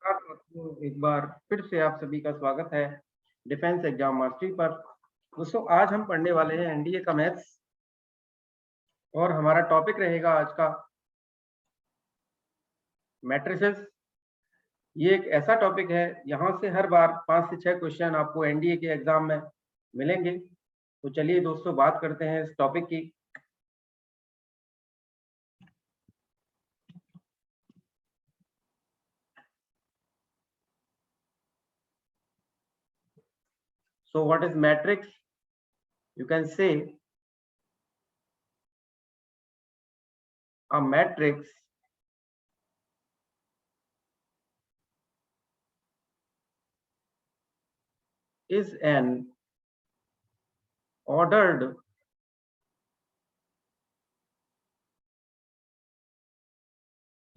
एक बार फिर से आप सभी का स्वागत है डिफेंस एग्जाम मास्टरी पर। दोस्तों, आज हम पढ़ने वाले हैं एनडीए का मैथ्स और हमारा टॉपिक रहेगा आज का मैट्रिसेस। ये एक ऐसा टॉपिक है, यहाँ से हर बार 5 से 6 क्वेश्चन आपको एनडीए के एग्जाम में मिलेंगे। तो चलिए दोस्तों, बात करते हैं इस टॉपिक की। So what is matrix? You can say a matrix is an ordered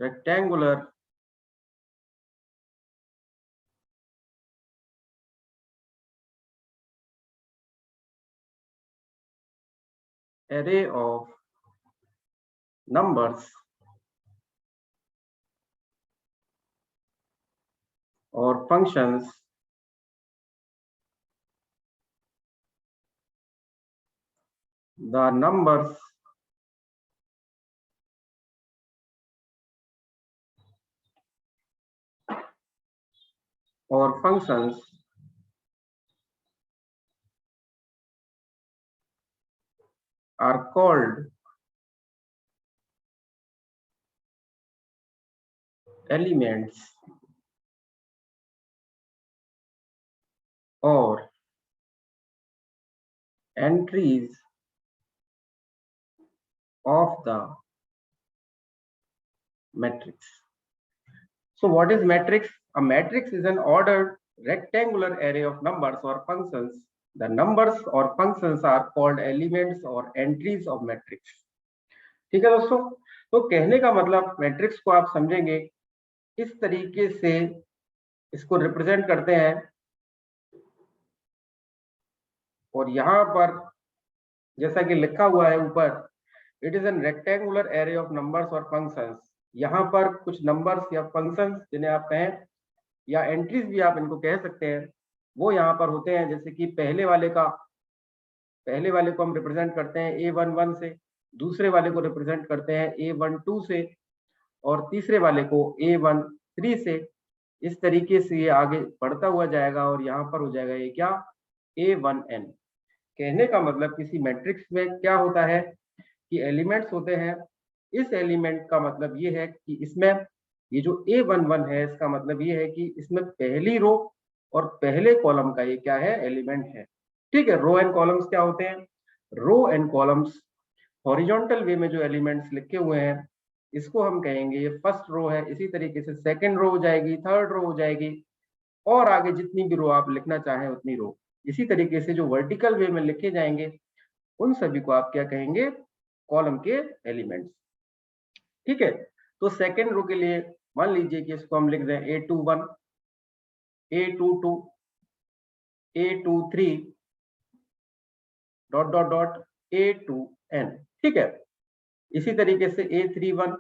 rectangular array of numbers or functions the numbers or functions are called elements or entries of the matrix. So what is matrix? A matrix is an ordered rectangular array of numbers or functions. The numbers or functions are called elements or entries of matrix. ठीक है दोस्तों, तो कहने का मतलब matrix को आप समझेंगे इस तरीके से इसको रिप्रेजेंट करते हैं। और यहाँ पर जैसा कि लिखा हुआ है ऊपर, it is an rectangular array of numbers और फंक्शंस। यहाँ पर कुछ नंबर्स या फंक्शंस जिन्हें आप कहें या एंट्रीज भी आप इनको कह सकते हैं, वो यहाँ पर होते हैं। जैसे कि पहले वाले को हम रिप्रेजेंट करते हैं A11 से, दूसरे वाले को रिप्रेजेंट करते हैं A12 से और तीसरे वाले को A13 से। इस तरीके से ये आगे बढ़ता हुआ जाएगा और यहाँ पर हो जाएगा ये क्या, A1n। कहने का मतलब किसी मैट्रिक्स में क्या होता है कि एलिमेंट्स होते हैं। इस एलिमेंट का मतलब ये है कि इसमें ये जो A11 है, इसका मतलब ये है कि इसमें पहली रो और पहले कॉलम का ये क्या है, एलिमेंट है। ठीक है, रो एंड कॉलम्स क्या होते हैं? रो एंड कॉलम्स हॉरिजॉन्टल वे में जो एलिमेंट्स लिखे हुए हैं, इसको हम कहेंगे ये फर्स्ट रो है। इसी तरीके से सेकंड रो हो जाएगी, थर्ड रो हो जाएगी और आगे जितनी भी रो आप लिखना चाहें उतनी रो। इसी तरीके से जो वर्टिकल वे में लिखे जाएंगे उन सभी को आप क्या कहेंगे, कॉलम के एलिमेंट्स। ठीक है, तो सेकेंड रो के लिए मान लीजिए कि इसको हम लिख दें A21, A22, A23 dot dot dot A2n। ठीक है, इसी तरीके से A31,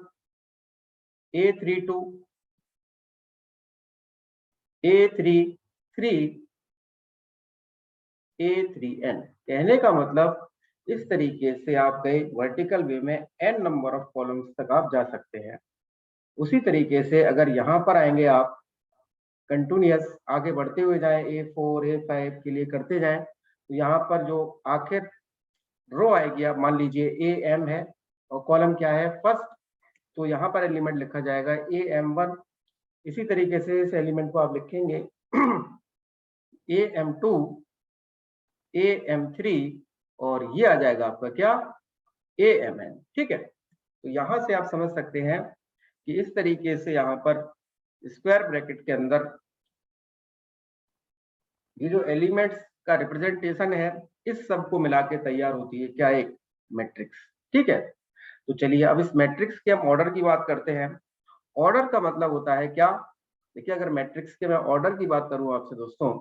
A32, A33, A3n। कहने का मतलब इस तरीके से आप गए वर्टिकल वे में n नंबर ऑफ कॉलम्स तक आप जा सकते हैं। उसी तरीके से अगर यहाँ पर आएंगे आप कंटिन्यूअस आगे बढ़ते हुए जाएं, A4, A5 के लिए करते जाएं, तो यहाँ पर जो आखिर रो आएगी, आप मान लीजिए AM है और कॉलम क्या है, फर्स्ट, तो यहाँ पर एलिमेंट लिखा जाएगा AM1। इसी तरीके से इस एलिमेंट को आप लिखेंगे AM2, AM3 और ये आ जाएगा आपका क्या, AMN। ठीक है, तो यहाँ से आप समझ सकते हैं कि इस तरीके से यहाँ पर स्क्वायर ब्रैकेट के अंदर ये जो एलिमेंट्स का रिप्रेजेंटेशन है, इस सब को मिला के तैयार होती है क्या, एक मैट्रिक्स। ठीक है, तो चलिए अब इस मैट्रिक्स के हम ऑर्डर की बात करते हैं। ऑर्डर का मतलब होता है क्या, देखिए अगर मैट्रिक्स के मैं ऑर्डर की बात करूं आपसे दोस्तों,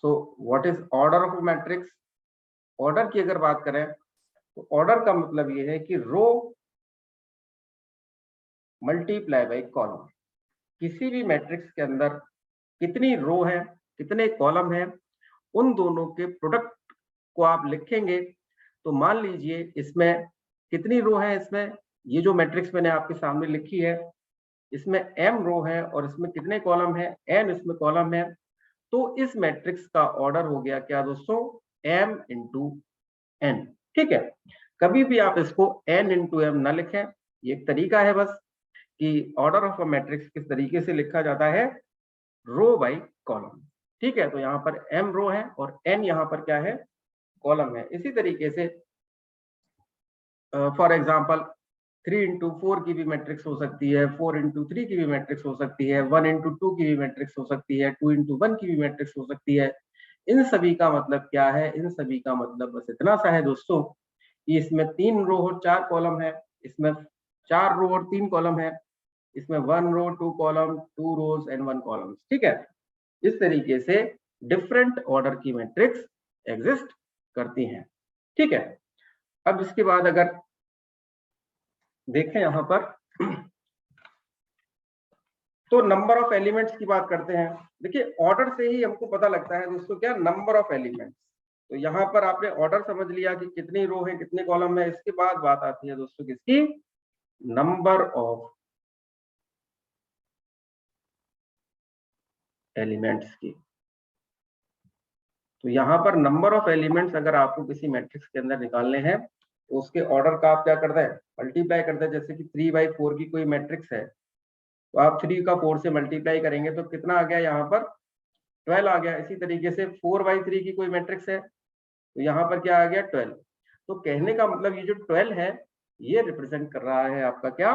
so what is order of matrix? Order की अगर बात करें तो ऑर्डर का मतलब ये है कि रो मल्टीप्लाई बाई कॉलम। किसी भी मैट्रिक्स के अंदर कितनी रो है, कितने कॉलम है, उन दोनों के प्रोडक्ट को आप लिखेंगे। तो मान लीजिए इसमें कितनी रो है, इसमें ये जो मैट्रिक्स मैंने आपके सामने लिखी है, इसमें m रो है और इसमें कितने कॉलम है, n इसमें कॉलम है। तो इस मैट्रिक्स का ऑर्डर हो गया क्या दोस्तों, m इंटू n। ठीक है, कभी भी आप इसको n इंटू m ना लिखें, ये एक तरीका है बस कि ऑर्डर ऑफ अ मैट्रिक्स किस तरीके से लिखा जाता है, रो बाई कॉलम। ठीक है, तो यहाँ पर m रो है और n यहाँ पर क्या है, कॉलम है। इसी तरीके से फॉर एग्जांपल 3 इंटू 4 की भी मैट्रिक्स हो सकती है, 4 इंटू 3 की भी मैट्रिक्स हो सकती है, 1 इंटू 2 की भी मैट्रिक्स हो सकती है, 2 इंटू 1 की भी मैट्रिक्स हो सकती है। इन सभी का मतलब क्या है, इन सभी का मतलब बस इतना सा है दोस्तों कि इसमें 3 रो और 4 कॉलम है, इसमें 4 रो और 3 कॉलम है, इसमें 1 रो 2 कॉलम, 2 रोज एंड 1 कॉलम। ठीक है, इस तरीके से डिफरेंट ऑर्डर की मैट्रिक्स एग्जिस्ट करती हैं। ठीक है, अब इसके बाद अगर देखें यहां पर तो नंबर ऑफ एलिमेंट्स की बात करते हैं। देखिए ऑर्डर से ही हमको पता लगता है दोस्तों क्या, नंबर ऑफ एलिमेंट्स। तो यहाँ पर आपने ऑर्डर समझ लिया कि कितनी रो है, कितने कॉलम है। इसके बाद बात आती है दोस्तों किसकी, नंबर ऑफ एलिमेंट्स की। तो यहाँ पर नंबर ऑफ एलिमेंट्स अगर आपको किसी मैट्रिक्स के अंदर निकालने हैं तो उसके ऑर्डर का आप क्या करते हैं, मल्टीप्लाई करते हैं। जैसे कि 3/4 की कोई मैट्रिक्स है तो आप 3 का 4 से मल्टीप्लाई करेंगे तो कितना आ गया, यहाँ पर 12 आ गया। इसी तरीके से 4/3 की कोई मैट्रिक्स है तो यहाँ पर क्या आ गया, 12। तो कहने का मतलब ये जो 12 है ये रिप्रेजेंट कर रहा है आपका क्या,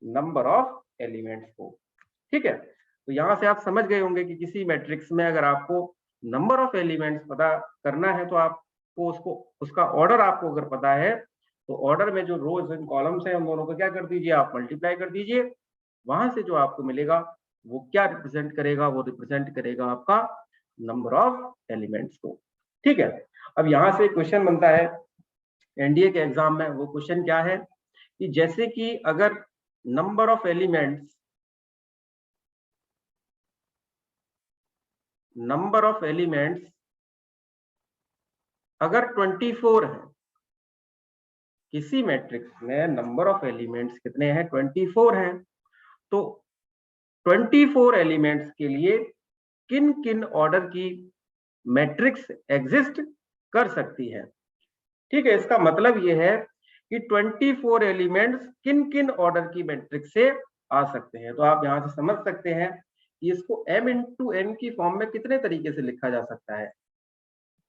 नंबर ऑफ एलिमेंट्स को। ठीक है, तो यहाँ से आप समझ गए होंगे कि किसी मैट्रिक्स में अगर आपको नंबर ऑफ एलिमेंट्स पता करना है तो आपको उसको उसका ऑर्डर आपको अगर पता है तो ऑर्डर में जो रोज एंड कॉलम्स हैं उन दोनों को क्या कर दीजिए, आप मल्टीप्लाई कर दीजिए। वहां से जो आपको मिलेगा वो क्या रिप्रेजेंट करेगा, वो रिप्रेजेंट करेगा आपका नंबर ऑफ एलिमेंट्स को। ठीक है, अब यहाँ से क्वेश्चन बनता है एनडीए के एग्जाम में। वो क्वेश्चन क्या है कि जैसे कि अगर नंबर ऑफ एलिमेंट्स अगर 24 है, किसी मैट्रिक्स में नंबर ऑफ एलिमेंट्स कितने हैं, 24 हैं। तो 24 एलिमेंट्स के लिए किन किन ऑर्डर की मैट्रिक्स एग्जिस्ट कर सकती है। ठीक है, इसका मतलब ये है कि 24 एलिमेंट्स किन किन ऑर्डर की मैट्रिक्स से आ सकते हैं। तो आप यहां से समझ सकते हैं कि इसको m इंटू n की फॉर्म में कितने तरीके से लिखा जा सकता है।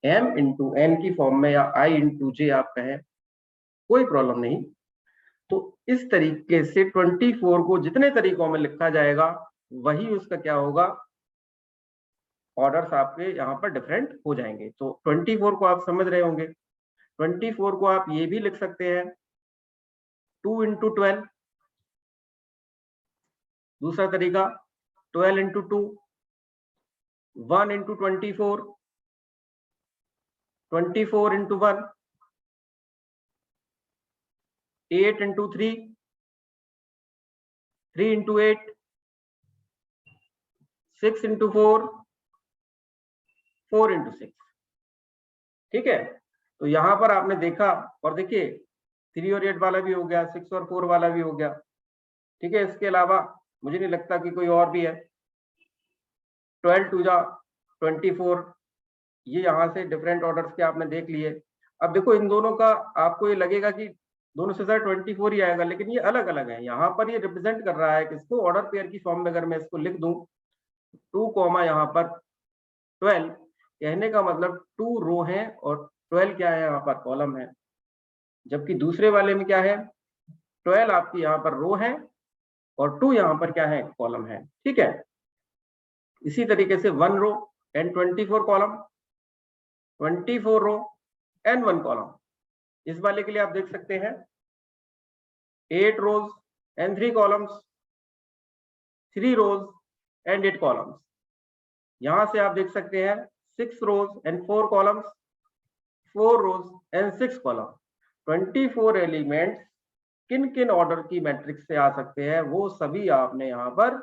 m इंटू n की फॉर्म में या i इंटू j आप कहें, कोई प्रॉब्लम नहीं। तो इस तरीके से 24 को जितने तरीकों में लिखा जाएगा वही उसका क्या होगा, ऑर्डर्स आपके यहाँ पर डिफरेंट हो जाएंगे। तो 24 को आप समझ रहे होंगे। 24 को आप ये भी लिख सकते हैं 2 इंटू 12, दूसरा तरीका 12 into 2, 1 into 24, 24 into 1, 8 into 3, 3 into 8, 6 into 4, 4 into 6। ठीक है, तो यहां पर आपने देखा, और देखिए 3 और 8 वाला भी हो गया, 6 और 4 वाला भी हो गया। ठीक है, इसके अलावा मुझे नहीं लगता कि कोई और भी है। 12 टू जा 24, ये यहाँ से डिफरेंट ऑर्डर्स के आपने देख लिए। अब देखो इन दोनों का आपको ये लगेगा कि दोनों से साथ 24 ही आएगा, लेकिन ये अलग अलग है। यहाँ पर ये रिप्रेजेंट कर रहा है किसको, ऑर्डर पेयर की फॉर्म में अगर मैं इसको लिख दूं 2 कॉमा यहाँ पर 12, कहने का मतलब 2 रो है और 12 क्या है, यहाँ पर कॉलम है। जबकि दूसरे वाले में क्या है, 12 आपकी यहाँ पर रो है और 2 यहाँ पर क्या है, कॉलम है। ठीक है, इसी तरीके से 1 row and 24 column, 24 row and 1 column. इस वाले के लिए आप देख सकते हैं 8 rows and 3 columns, 3 rows and 8 columns. यहां से आप देख सकते हैं 6 rows and 4 columns, 4 rows and 6 column. 24 elements किन किन ऑर्डर की मैट्रिक्स से आ सकते हैं वो सभी आपने यहाँ पर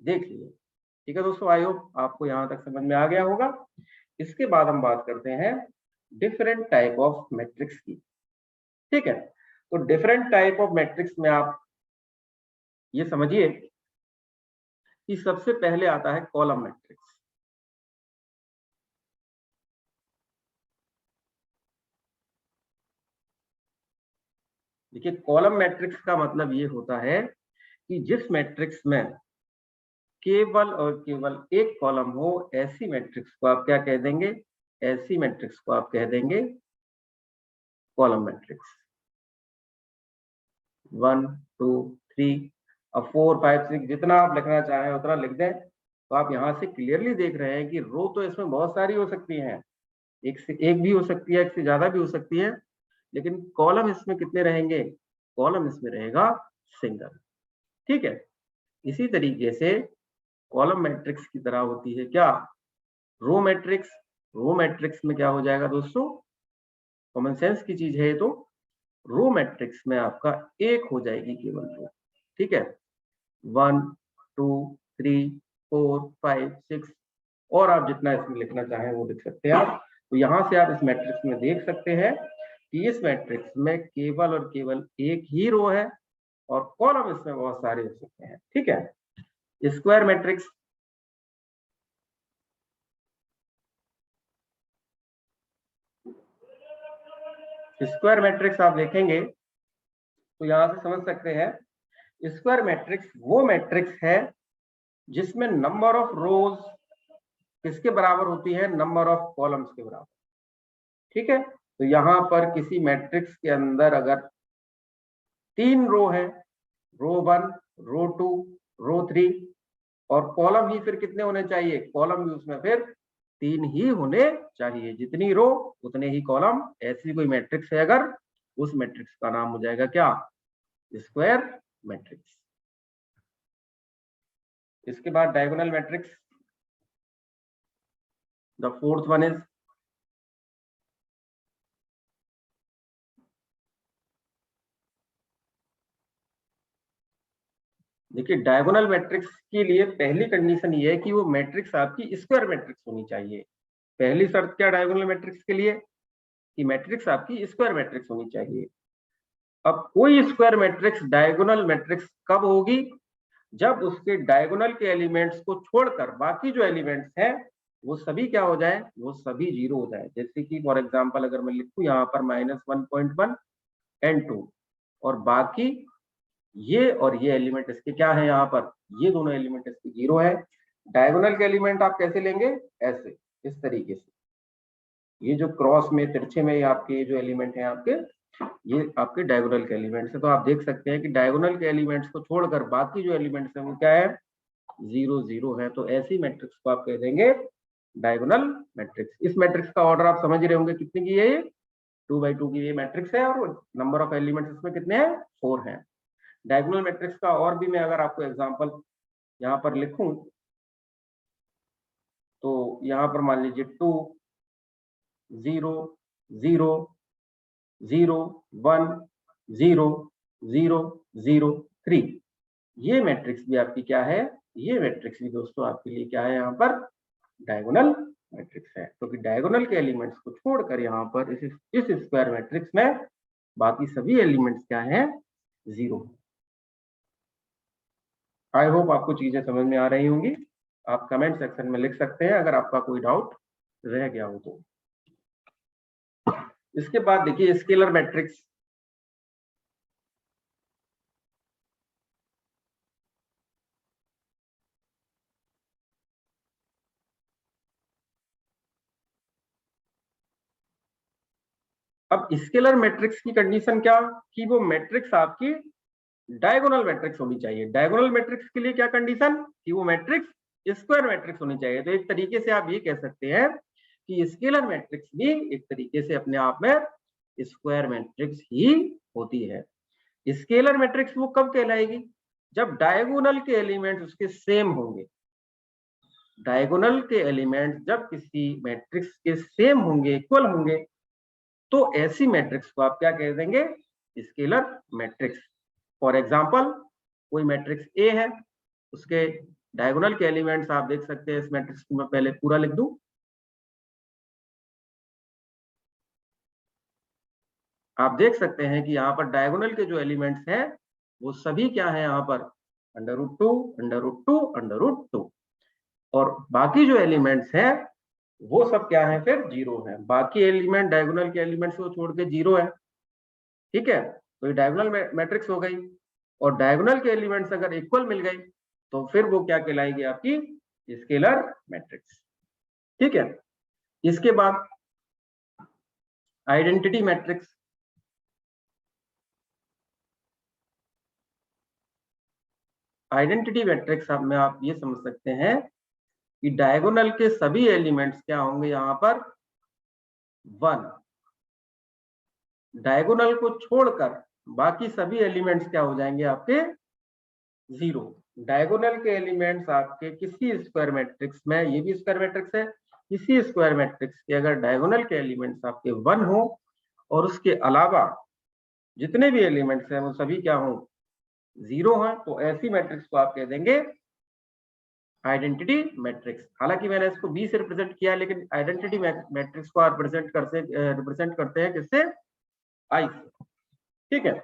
देख लिए। ठीक है दोस्तों, आई होप आपको यहाँ तक समझ में आ गया होगा। इसके बाद हम बात करते हैं डिफरेंट टाइप ऑफ मैट्रिक्स की। ठीक है, तो डिफरेंट टाइप ऑफ मैट्रिक्स में आप ये समझिए कि सबसे पहले आता है कॉलम मैट्रिक्स। देखिए, कॉलम मैट्रिक्स का मतलब ये होता है कि जिस मैट्रिक्स में केवल और केवल एक कॉलम हो, ऐसी मैट्रिक्स को आप क्या कह देंगे? ऐसी मैट्रिक्स को आप कह देंगे कॉलम मैट्रिक्स। 1 2 3, अब 4 5 6 जितना आप लिखना चाहें उतना लिख दें। तो आप यहाँ से क्लियरली देख रहे हैं कि रो तो इसमें बहुत सारी हो सकती हैं, एक से एक भी हो सकती है, एक से ज्यादा भी हो सकती है, लेकिन कॉलम इसमें कितने रहेंगे? कॉलम इसमें रहेगा सिंगल। ठीक है, इसी तरीके से कॉलम मैट्रिक्स की तरह होती है क्या? Row matrix. रो मैट्रिक्स में क्या हो जाएगा दोस्तों? कॉमन सेंस की चीज है ये तो। रो मैट्रिक्स में आपका एक हो जाएगी केवल रो। ठीक है, 1 2 3 4 5 6, और आप जितना इसमें लिखना चाहें वो लिख सकते हैं आप। तो यहाँ से आप इस मैट्रिक्स में देख सकते हैं कि इस मैट्रिक्स में केवल और केवल एक ही रो है और कॉलम इसमें बहुत सारे हो सकते हैं। ठीक है, स्क्वायर मैट्रिक्स। स्क्वायर मैट्रिक्स आप देखेंगे तो यहां से समझ सकते हैं, स्क्वायर मैट्रिक्स वो मैट्रिक्स है जिसमें नंबर ऑफ रोज किसके बराबर होती है? नंबर ऑफ कॉलम्स के बराबर। ठीक है, तो यहां पर किसी मैट्रिक्स के अंदर अगर 3 रो है, रो 1 रो 2 रो 3, और कॉलम ही फिर कितने होने चाहिए? कॉलम भी उसमें फिर 3 ही होने चाहिए, जितनी रो उतने ही कॉलम। ऐसी कोई मैट्रिक्स है अगर, उस मैट्रिक्स का नाम हो जाएगा क्या? Square matrix. इसके बाद diagonal matrix, the fourth one is देखिए, डायगोनल मैट्रिक्स के लिए पहली कंडीशन ये है कि वो मैट्रिक्स आपकी स्क्वायर मैट्रिक्स होनी चाहिए। पहली शर्त क्या डायगोनल मैट्रिक्स के लिए? कि मैट्रिक्स आपकी स्क्वायर मैट्रिक्स होनी चाहिए। अब कोई स्क्वायर मैट्रिक्स डायगोनल मैट्रिक्स कब होगी? जब उसके डायगोनल के एलिमेंट्स को छोड़कर बाकी जो एलिमेंट्स हैं वो सभी क्या हो जाए? वो सभी जीरो हो जाए। जैसे कि फॉर एग्जांपल अगर मैं लिखूं यहाँ पर -1.1 एंड 2, और बाकी ये और ये एलिमेंट इसके क्या है? यहाँ पर ये दोनों एलिमेंट इसके जीरो है। डायगोनल के एलिमेंट आप कैसे लेंगे? ऐसे, इस तरीके से। ये जो क्रॉस में तिरछे में आपके जो एलिमेंट हैं आपके, ये आपके डायगोनल के एलिमेंट्स है। तो आप देख सकते हैं कि डायगोनल के एलिमेंट्स को छोड़कर बाकी जो एलिमेंट्स हैं वो क्या है? 0 0 है। तो ऐसी मैट्रिक्स को आप कह देंगे डायगोनल मैट्रिक्स। इस मैट्रिक्स का ऑर्डर आप समझ रहे होंगे कितने की है? ये 2 by 2 की ये मैट्रिक्स है, और नंबर ऑफ एलिमेंट्स इसमें कितने हैं? 4 हैं। डायगोनल मैट्रिक्स का और भी मैं अगर आपको एग्जांपल यहाँ पर लिखूं तो यहाँ पर मान लीजिए 2 0 0 0 1 0 0 0 3, ये मैट्रिक्स भी आपकी क्या है? ये मैट्रिक्स भी दोस्तों आपके लिए क्या है? यहाँ पर डायगोनल मैट्रिक्स है। क्योंकि तो डायगोनल के एलिमेंट्स को छोड़कर यहाँ पर इस स्क्वायर मैट्रिक्स में बाकी सभी एलिमेंट्स क्या हैं? 0। आई होप आपको चीजें समझ में आ रही होंगी। आप कमेंट सेक्शन में लिख सकते हैं अगर आपका कोई डाउट रह गया हो तो। इसके बाद देखिए स्केलर मैट्रिक्स। अब स्केलर मैट्रिक्स की कंडीशन क्या? कि वो मैट्रिक्स आपकी डायगोनल मैट्रिक्स होनी चाहिए। डायगोनल मैट्रिक्स के लिए क्या कंडीशन? कि वो मैट्रिक्स स्क्वायर मैट्रिक्स होनी चाहिए। तो एक तरीके से आप ये कह सकते हैं कि स्केलर मैट्रिक्स भी एक तरीके से अपने आप में स्क्वायर मैट्रिक्स ही होती है। स्केलर मैट्रिक्स वो कब कहलाएगी? जब डायगोनल के एलिमेंट्स उसके सेम होंगे। डायगोनल के एलिमेंट्स जब किसी मैट्रिक्स के सेम होंगे, इक्वल होंगे, तो ऐसी मैट्रिक्स को आप क्या कह देंगे? Scalar matrix. फॉर एग्जाम्पल कोई मैट्रिक्स ए है, उसके डायगोनल के एलिमेंट्स आप देख सकते हैं। इस मैट्रिक्स को मैं पहले पूरा लिख दूं। आप देख सकते हैं कि यहाँ पर डायगोनल के जो एलिमेंट्स हैं वो सभी क्या है, यहाँ पर √2 √2 √2, और बाकी जो एलिमेंट्स हैं वो सब क्या है, फिर 0 है। बाकी एलिमेंट डायगोनल के एलिमेंट्स को छोड़ के 0 है। ठीक है, तो ये डायगोनल मैट्रिक्स हो गई, और डायगोनल के एलिमेंट्स अगर इक्वल मिल गई तो फिर वो क्या कहलाएगी, आपकी स्केलर मैट्रिक्स। ठीक है, इसके बाद आइडेंटिटी मैट्रिक्स। आइडेंटिटी मैट्रिक्स में आप ये समझ सकते हैं कि डायगोनल के सभी एलिमेंट्स क्या होंगे, यहाँ पर 1। डायगोनल को छोड़कर बाकी सभी एलिमेंट्स क्या हो जाएंगे, आपके 0। डायगोनल के एलिमेंट्स आपके किसी स्क्वायर मैट्रिक्स में, ये भी स्क्वायर मैट्रिक्स है, किसी स्क्वायर मैट्रिक्स के अगर डायगोनल के एलिमेंट्स आपके 1 हो और उसके अलावा जितने भी एलिमेंट्स हैं वो सभी क्या हो, 0 हैं, तो ऐसी मैट्रिक्स को आप कह देंगे आइडेंटिटी मैट्रिक्स। हालांकि मैंने इसको बी से रिप्रेजेंट किया, लेकिन आइडेंटिटी मैट्रिक्स को आप रिप्रेजेंट करते हैं किससे, आई से। ठीक है,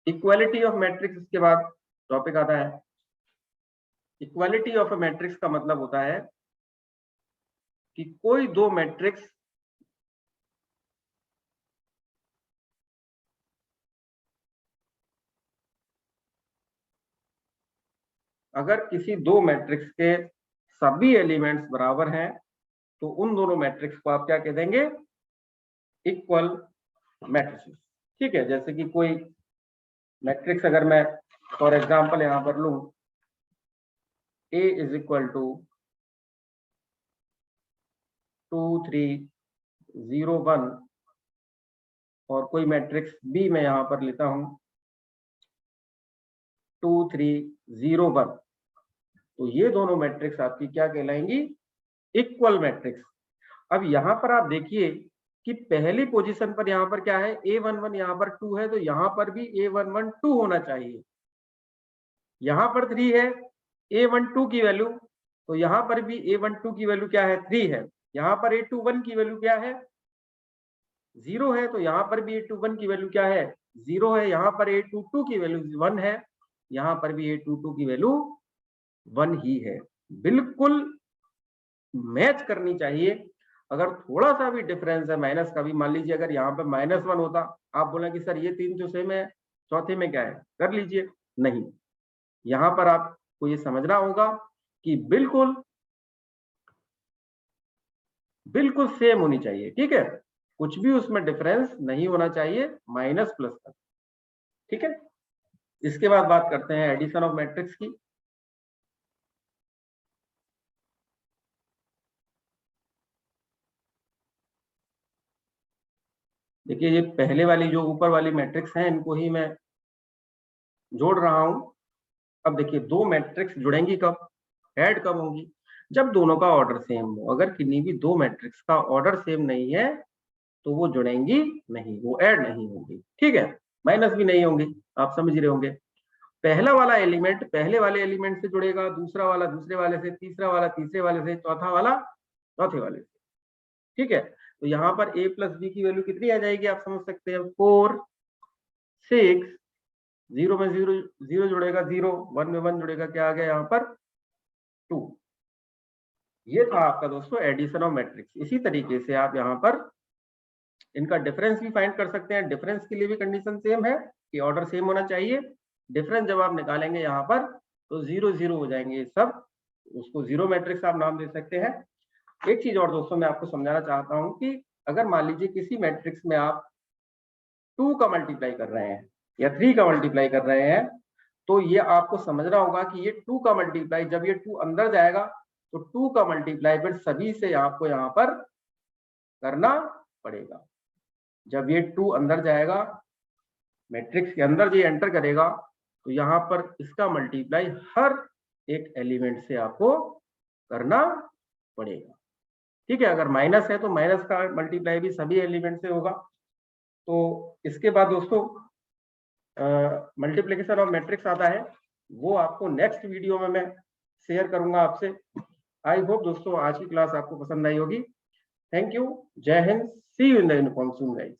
इक्वालिटी ऑफ मैट्रिक्स, इसके बाद टॉपिक आता है। इक्वालिटी ऑफ अ मैट्रिक्स का मतलब होता है कि कोई दो मैट्रिक्स अगर किसी दो मैट्रिक्स के सभी एलिमेंट्स बराबर हैं तो उन दोनों मैट्रिक्स को आप क्या कह देंगे, इक्वल मैट्रिक्स। ठीक है, जैसे कि कोई मैट्रिक्स अगर मैं फॉर एग्जांपल यहां पर लूं, A इज इक्वल टू 2 3 0 1, और कोई मैट्रिक्स B मैं यहां पर लेता हूं 2 3 0 1, तो ये दोनों मैट्रिक्स आपकी क्या कहलाएंगी, इक्वल मैट्रिक्स। अब यहां पर आप देखिए कि पहली पोजीशन पर यहां पर क्या है, A11 यहां पर 2 है, तो यहां पर भी A11 2 होना चाहिए। यहां पर 3 है, A12 की वैल्यू, तो यहां पर भी A12 की वैल्यू क्या है, 3 है। यहां पर A21 की वैल्यू क्या है, 0 है, तो यहां पर भी A21 की वैल्यू क्या है, 0 है। यहां पर A22 की वैल्यू 1 है, यहां पर भी A22 की वैल्यू 1 ही है। बिल्कुल मैच करनी चाहिए। अगर थोड़ा सा भी डिफरेंस है माइनस का भी, मान लीजिए अगर यहाँ पे -1 होता, आप बोले कि सर ये 3 तो सेम है, चौथे में क्या है, कर लीजिए, नहीं। यहाँ पर आपको ये समझना होगा कि बिल्कुल बिल्कुल सेम होनी चाहिए। ठीक है, कुछ भी उसमें डिफरेंस नहीं होना चाहिए माइनस प्लस तक। ठीक है, इसके बाद बात करते हैं एडिशन ऑफ मैट्रिक्स की। देखिए, ये पहले वाली जो ऊपर वाली मैट्रिक्स हैं इनको ही मैं जोड़ रहा हूं। अब देखिए, दो मैट्रिक्स जुड़ेंगी कब, ऐड कब होंगी, जब दोनों का ऑर्डर सेम हो। अगर किन्हीं भी दो मैट्रिक्स का ऑर्डर सेम नहीं है तो वो जुड़ेंगी नहीं, वो ऐड नहीं होंगी। ठीक है, माइनस भी नहीं होंगी, आप समझ रहे होंगे। पहला वाला एलिमेंट पहले वाले एलिमेंट से जुड़ेगा, दूसरा वाला दूसरे वाले से, तीसरा वाला तीसरे वाले से, चौथा वाला चौथे वाले से। ठीक है, तो यहाँ पर a प्लस बी की वैल्यू कितनी आ जाएगी, आप समझ सकते हैं, 4 6, 0 में 0 0 जुड़ेगा 0, 1 में 1 जुड़ेगा, क्या आ गया यहाँ पर 2। ये था आपका दोस्तों एडिशन ऑफ मैट्रिक्स। इसी तरीके से आप यहाँ पर इनका डिफरेंस भी फाइंड कर सकते हैं। डिफरेंस के लिए भी कंडीशन सेम है कि ऑर्डर सेम होना चाहिए। डिफरेंस जब आप निकालेंगे यहाँ पर तो 0 0 हो जाएंगे सब, उसको जीरो मैट्रिक्स आप नाम दे सकते हैं। एक चीज और दोस्तों मैं आपको समझाना चाहता हूँ कि अगर मान लीजिए किसी मैट्रिक्स में आप 2 का मल्टीप्लाई कर रहे हैं या 3 का मल्टीप्लाई कर रहे हैं, तो ये आपको समझना होगा कि ये 2 का मल्टीप्लाई जब ये 2 अंदर जाएगा तो 2 का मल्टीप्लाई फिर सभी से आपको यहाँ पर करना पड़ेगा। जब ये 2 अंदर जाएगा, मैट्रिक्स के अंदर ये एंटर करेगा, तो यहाँ पर इसका मल्टीप्लाई हर एक एलिमेंट से आपको करना पड़ेगा। ठीक है, अगर माइनस है तो माइनस का मल्टीप्लाई भी सभी एलिमेंट से होगा। तो इसके बाद दोस्तों मल्टीप्लिकेशन ऑफ मैट्रिक्स आता है, वो आपको नेक्स्ट वीडियो में मैं शेयर करूंगा आपसे। आई होप दोस्तों आज की क्लास आपको पसंद आई होगी। थैंक यू, जय हिंद, see you in the uniform soon guys.